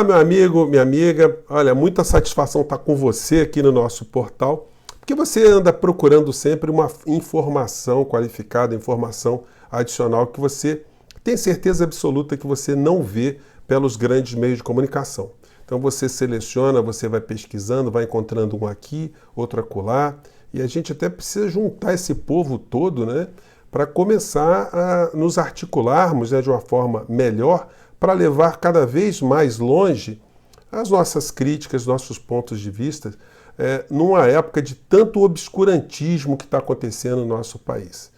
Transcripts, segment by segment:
Olá, meu amigo, minha amiga. Olha, muita satisfação estar com você aqui no nosso portal, porque você anda procurando sempre uma informação qualificada, informação adicional que você tem certeza absoluta que você não vê pelos grandes meios de comunicação. Então você seleciona, você vai pesquisando, vai encontrando um aqui, outro acolá, e a gente até precisa juntar esse povo todo, né, para começar a nos articularmos, né, de uma forma melhor, para levar cada vez mais longe as nossas críticas, nossos pontos de vista, numa época de tanto obscurantismo que está acontecendo no nosso país.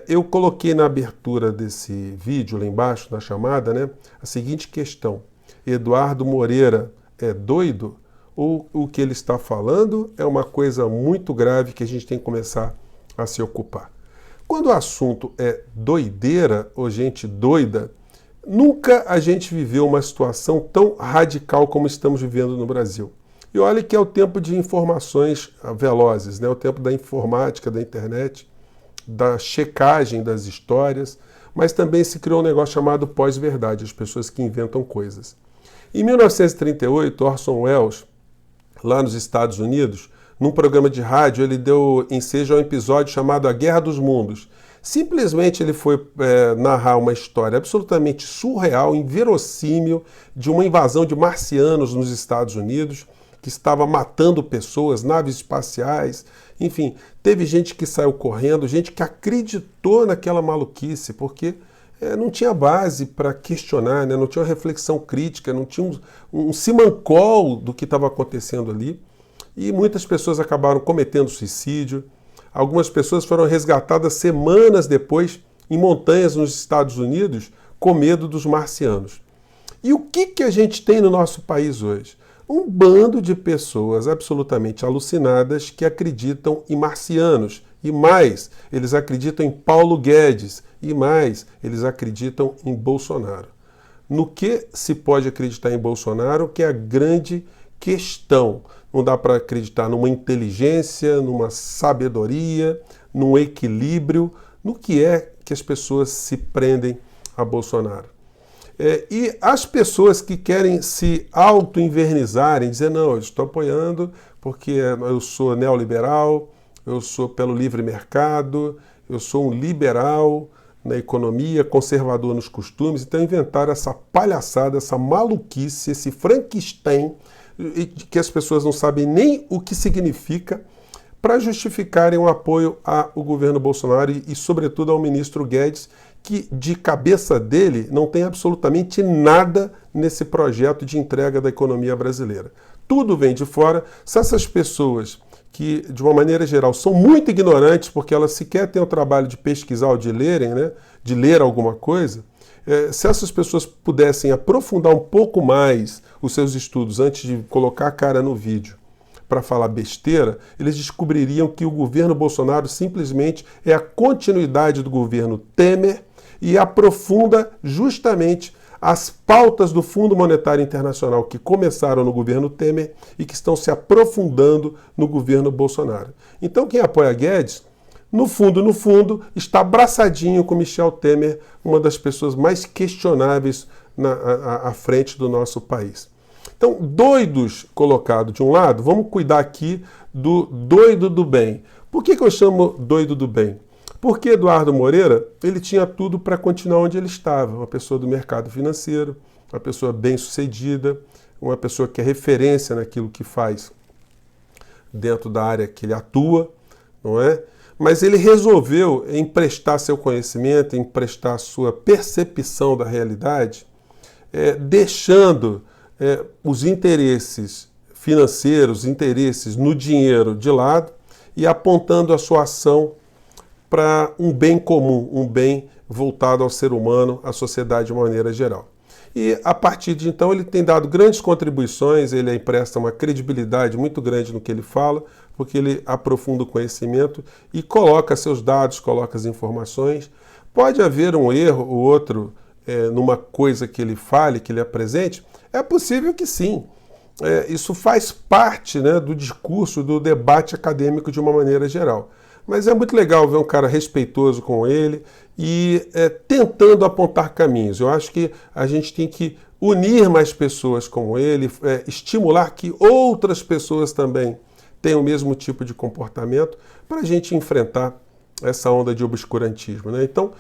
Eu coloquei na abertura desse vídeo, lá embaixo, na chamada, né, a seguinte questão: Eduardo Moreira é doido? Ou o que ele está falando é uma coisa muito grave que a gente tem que começar a se ocupar? Quando o assunto é doideira ou gente doida, nunca a gente viveu uma situação tão radical como estamos vivendo no Brasil. E olha que é o tempo de informações velozes, né? O tempo da informática, da internet, da checagem das histórias, mas também se criou um negócio chamado pós-verdade, as pessoas que inventam coisas. Em 1938, Orson Welles, lá nos Estados Unidos, num programa de rádio, ele deu ensejo a um episódio chamado A Guerra dos Mundos. Simplesmente ele foi narrar uma história absolutamente surreal, inverossímil, de uma invasão de marcianos nos Estados Unidos, que estava matando pessoas, naves espaciais, enfim, teve gente que saiu correndo, gente que acreditou naquela maluquice, porque não tinha base para questionar, né? Não tinha uma reflexão crítica, não tinha um simancol do que estava acontecendo ali, e muitas pessoas acabaram cometendo suicídio. Algumas pessoas foram resgatadas semanas depois em montanhas nos Estados Unidos com medo dos marcianos. E o que a gente tem no nosso país hoje? Um bando de pessoas absolutamente alucinadas que acreditam em marcianos. E mais, eles acreditam em Paulo Guedes. E mais, eles acreditam em Bolsonaro. No que se pode acreditar em Bolsonaro, que é a grande questão. Não dá para acreditar numa inteligência, numa sabedoria, num equilíbrio, no que é que as pessoas se prendem a Bolsonaro. E as pessoas que querem se auto-invernizarem, dizer, não, eu estou apoiando porque eu sou neoliberal, eu sou pelo livre mercado, eu sou um liberal na economia, conservador nos costumes, então inventaram essa palhaçada, essa maluquice, esse Frankenstein, que as pessoas não sabem nem o que significa, para justificarem o apoio ao governo Bolsonaro e, sobretudo, ao ministro Guedes, que de cabeça dele não tem absolutamente nada nesse projeto de entrega da economia brasileira. Tudo vem de fora. Se essas pessoas, que de uma maneira geral são muito ignorantes, porque elas sequer têm o trabalho de pesquisar ou de lerem, né, de ler alguma coisa, se essas pessoas pudessem aprofundar um pouco mais os seus estudos antes de colocar a cara no vídeo para falar besteira, eles descobririam que o governo Bolsonaro simplesmente é a continuidade do governo Temer e aprofunda justamente as pautas do Fundo Monetário Internacional que começaram no governo Temer e que estão se aprofundando no governo Bolsonaro. Então quem apoia Guedes, no fundo, está abraçadinho com Michel Temer, uma das pessoas mais questionáveis à frente do nosso país. Então, doidos colocados de um lado, vamos cuidar aqui do doido do bem. Por que eu chamo doido do bem? Porque Eduardo Moreira, ele tinha tudo para continuar onde ele estava. Uma pessoa do mercado financeiro, uma pessoa bem-sucedida, uma pessoa que é referência naquilo que faz dentro da área que ele atua, não é? Mas ele resolveu emprestar seu conhecimento, emprestar sua percepção da realidade, deixando os interesses financeiros, interesses no dinheiro de lado e apontando a sua ação para um bem comum, um bem voltado ao ser humano, à sociedade de uma maneira geral. E a partir de então ele tem dado grandes contribuições, ele empresta uma credibilidade muito grande no que ele fala, porque ele aprofunda o conhecimento e coloca seus dados, coloca as informações. Pode haver um erro ou outro numa coisa que ele fale, que ele apresente? É possível que sim. Isso faz parte, né, do discurso, do debate acadêmico de uma maneira geral. Mas é muito legal ver um cara respeitoso com ele e tentando apontar caminhos. Eu acho que a gente tem que unir mais pessoas como ele, estimular que outras pessoas também tenham o mesmo tipo de comportamento para a gente enfrentar essa onda de obscurantismo, né? Então,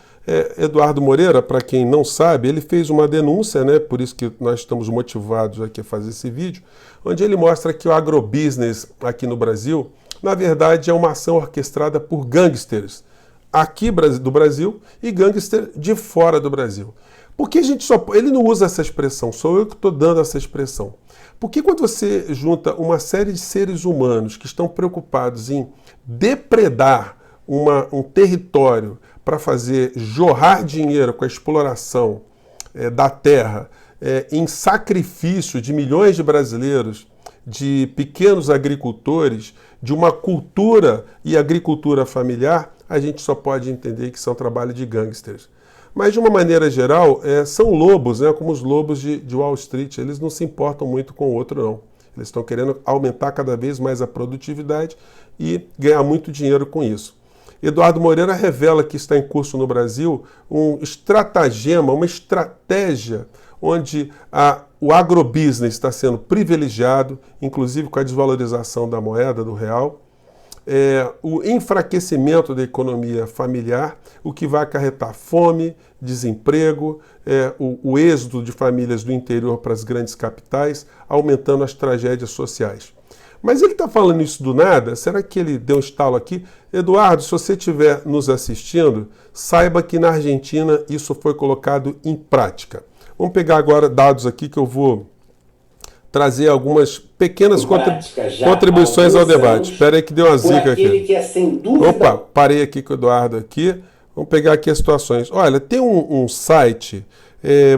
Eduardo Moreira, para quem não sabe, ele fez uma denúncia, né? Por isso que nós estamos motivados aqui a fazer esse vídeo, onde ele mostra que o agrobusiness aqui no Brasil, na verdade, é uma ação orquestrada por gangsters aqui do Brasil e gangsters de fora do Brasil. Porque a gente ele não usa essa expressão, sou eu que estou dando essa expressão. Porque quando você junta uma série de seres humanos que estão preocupados em depredar um território para fazer jorrar dinheiro com a exploração da terra, em sacrifício de milhões de brasileiros, de pequenos agricultores, de uma cultura e agricultura familiar, a gente só pode entender que são trabalho de gangsters. Mas, de uma maneira geral, são lobos, né, como os lobos de Wall Street. Eles não se importam muito com o outro, não. Eles estão querendo aumentar cada vez mais a produtividade e ganhar muito dinheiro com isso. Eduardo Moreira revela que está em curso no Brasil um estratagema, uma estratégia onde o agrobusiness está sendo privilegiado, inclusive com a desvalorização da moeda, do real, o enfraquecimento da economia familiar, o que vai acarretar fome, desemprego, o êxodo de famílias do interior para as grandes capitais, aumentando as tragédias sociais. Mas ele está falando isso do nada? Será que ele deu um estalo aqui? Eduardo, se você estiver nos assistindo, saiba que na Argentina isso foi colocado em prática. Vamos pegar agora dados aqui que eu vou trazer algumas pequenas contribuições ao debate. Espera aí que deu uma zica aqui. Opa, parei aqui com o Eduardo aqui. Vamos pegar aqui as situações. Olha, tem um site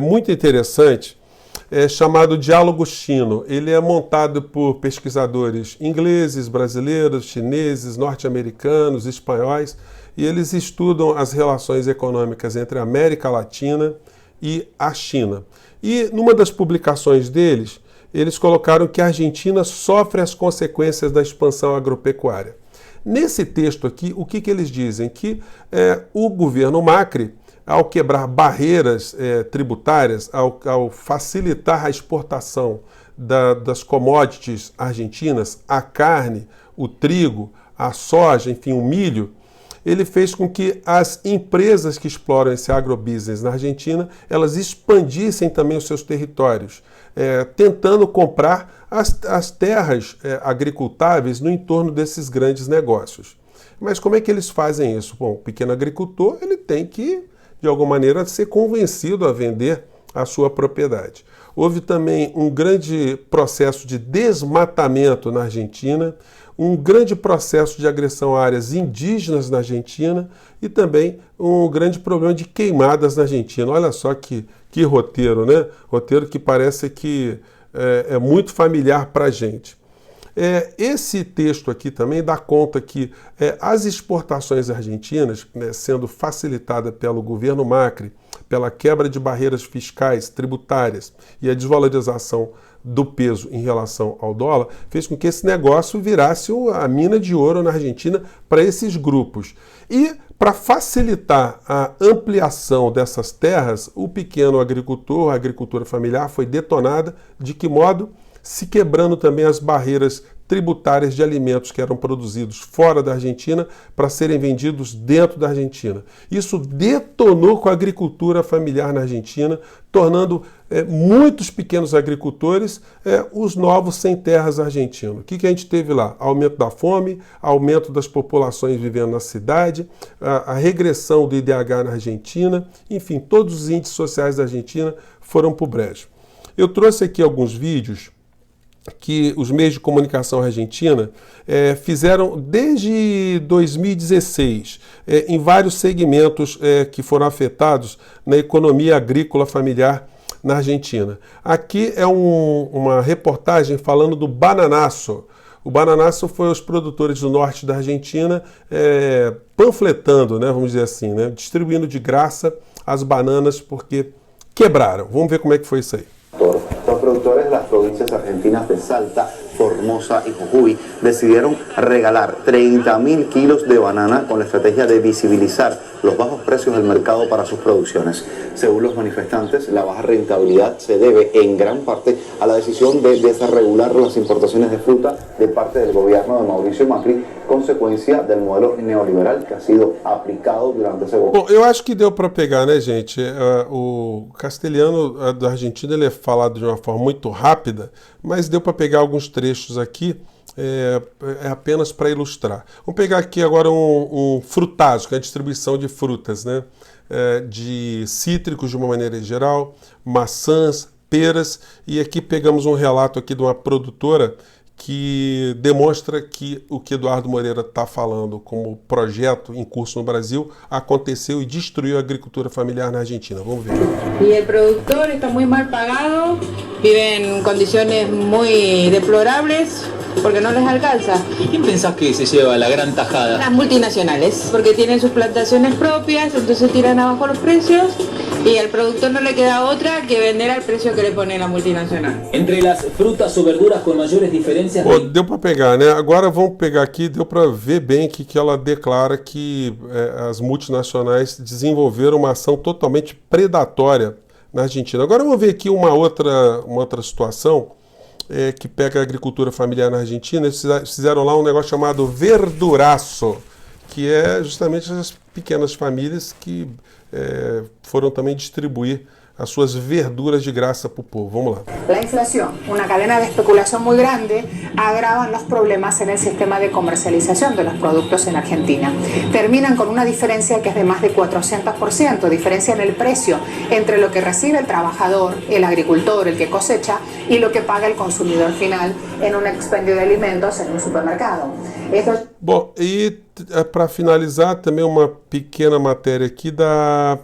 muito interessante chamado Diálogo Chino. Ele é montado por pesquisadores ingleses, brasileiros, chineses, norte-americanos, espanhóis, e eles estudam as relações econômicas entre a América Latina e a China. E numa das publicações deles, eles colocaram que a Argentina sofre as consequências da expansão agropecuária. Nesse texto aqui, o que eles dizem? Que o governo Macri, ao quebrar barreiras tributárias, ao facilitar a exportação das commodities argentinas, a carne, o trigo, a soja, enfim, o milho, ele fez com que as empresas que exploram esse agrobusiness na Argentina, elas expandissem também os seus territórios, tentando comprar as terras agricultáveis no entorno desses grandes negócios. Mas como é que eles fazem isso? Bom, o pequeno agricultor ele tem que, de alguma maneira, ser convencido a vender a sua propriedade. Houve também um grande processo de desmatamento na Argentina, um grande processo de agressão a áreas indígenas na Argentina e também um grande problema de queimadas na Argentina. Olha só que roteiro, né? Roteiro que parece que é muito familiar para a gente. Esse texto aqui também dá conta que as exportações argentinas, sendo facilitadas pelo governo Macri, pela quebra de barreiras fiscais, tributárias e a desvalorização do peso em relação ao dólar, fez com que esse negócio virasse a mina de ouro na Argentina para esses grupos. E para facilitar a ampliação dessas terras, o pequeno agricultor, a agricultura familiar foi detonada. De que modo? Se quebrando também as barreiras tributárias de alimentos que eram produzidos fora da Argentina para serem vendidos dentro da Argentina. Isso detonou com a agricultura familiar na Argentina, tornando muitos pequenos agricultores os novos sem terras argentinos. O que a gente teve lá? Aumento da fome, aumento das populações vivendo na cidade, a regressão do IDH na Argentina, enfim, todos os índices sociais da Argentina foram para o brejo. Eu trouxe aqui alguns vídeos que os meios de comunicação argentina fizeram desde 2016, em vários segmentos que foram afetados na economia agrícola familiar na Argentina. Aqui é uma reportagem falando do bananaço. O bananaço foi os produtores do norte da Argentina panfletando, né, vamos dizer assim, né, distribuindo de graça as bananas porque quebraram. Vamos ver como é que foi isso aí. Los productores de las provincias argentinas de Salta, Formosa y Jujuy decidieron regalar 30.000 kilos de banana con la estrategia de visibilizar los bajos precios del mercado para sus producciones. Según los manifestantes, la baja rentabilidad se debe en gran parte a la decisión de desregular las importaciones de fruta de parte del gobierno de Mauricio Macri, consequência do modelo neoliberal que ha sido aplicado durante esse governo. Bom, eu acho que deu para pegar, né, gente? O castelhano da Argentina ele é falado de uma forma muito rápida, mas deu para pegar alguns trechos aqui, apenas para ilustrar. Vamos pegar aqui agora um frutásio, que é a distribuição de frutas, né? De cítricos de uma maneira geral, maçãs, peras, e aqui pegamos um relato aqui de uma produtora que demonstra que o que Eduardo Moreira está falando como projeto em curso no Brasil aconteceu e destruiu a agricultura familiar na Argentina. Vamos ver. Y el productor está muy mal pagado, vive en condiciones muy deplorables porque no les alcanza. ¿Quién pensás que se lleva la gran tajada? Las multinacionales, porque tienen sus plantaciones propias, entonces tiran abajo los precios y al productor no le queda otra que vender al precio que le pone la multinacional. Entre las frutas o verduras con mayores diferencias... Pô, deu para pegar, né? Agora vamos pegar aqui, deu para ver bem que ela declara que as multinacionais desenvolveram uma ação totalmente predatória na Argentina. Agora vamos ver aqui uma outra situação que pega a agricultura familiar na Argentina. Eles fizeram lá um negócio chamado verduraço, que é justamente as pequenas famílias que foram também distribuir as suas verduras de graça para o povo. Vamos lá. La inflación, una cadena de especulación muy grande, agravan los problemas en el sistema de comercialización de los productos en Argentina. Terminan con una diferencia que es de más de 400%, diferencia en el precio entre lo que recibe el trabajador, el agricultor, el que cosecha, y lo que paga el consumidor final en un expendio de alimentos en un supermercado. Bom, e para finalizar, também uma pequena matéria aqui da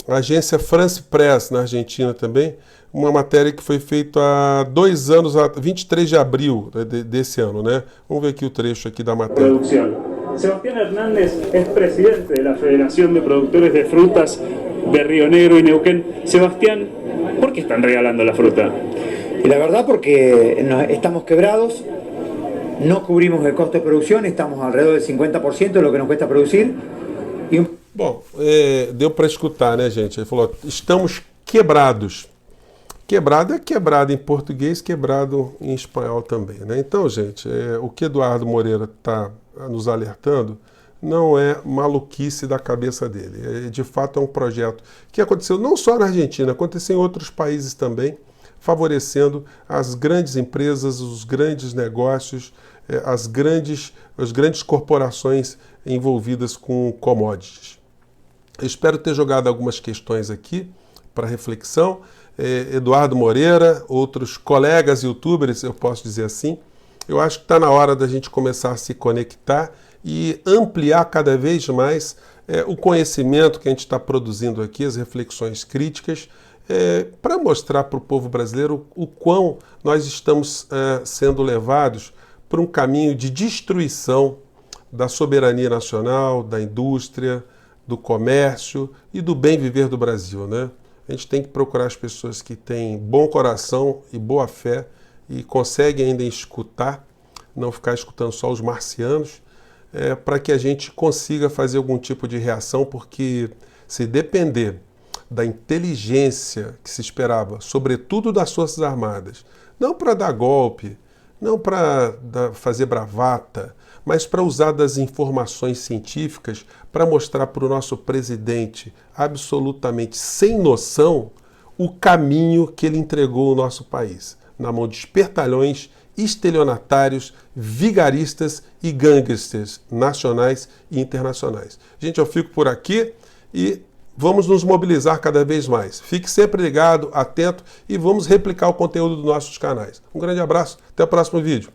agência France Press, na Argentina também, uma matéria que foi feita há 2 anos, 23 de abril desse ano, né? Vamos ver aqui o trecho aqui da matéria. Sebastián Hernández es presidente de la Federación de Productores de Frutas de Río Negro y Neuquén. Sebastián, ¿por qué están regalando la fruta? Y la verdad porque estamos quebrados, no cubrimos el costo de producción, estamos alrededor del 50% de lo que nos cuesta producir. Bom, deu para escutar, né, gente? Ele falou, estamos quebrados. Quebrado é quebrado em português, quebrado em espanhol também, né? Então, gente, o que Eduardo Moreira está nos alertando não é maluquice da cabeça dele. De fato, é um projeto que aconteceu não só na Argentina, aconteceu em outros países também, favorecendo as grandes empresas, os grandes negócios, as grandes corporações envolvidas com commodities. Eu espero ter jogado algumas questões aqui para reflexão. Eduardo Moreira, outros colegas youtubers, eu posso dizer assim, eu acho que está na hora da gente começar a se conectar e ampliar cada vez mais o conhecimento que a gente está produzindo aqui, as reflexões críticas, para mostrar para o povo brasileiro o quão nós estamos sendo levados por um caminho de destruição da soberania nacional, da indústria, do comércio e do bem viver do Brasil, né? A gente tem que procurar as pessoas que têm bom coração e boa fé e conseguem ainda escutar, não ficar escutando só os marcianos, para que a gente consiga fazer algum tipo de reação, porque se depender da inteligência que se esperava, sobretudo das Forças Armadas, não para dar golpe, não para fazer bravata, mas para usar das informações científicas para mostrar para o nosso presidente, absolutamente sem noção, o caminho que ele entregou ao nosso país, na mão de espertalhões, estelionatários, vigaristas e gangsters nacionais e internacionais. Gente, eu fico por aqui e vamos nos mobilizar cada vez mais. Fique sempre ligado, atento e vamos replicar o conteúdo dos nossos canais. Um grande abraço, até o próximo vídeo.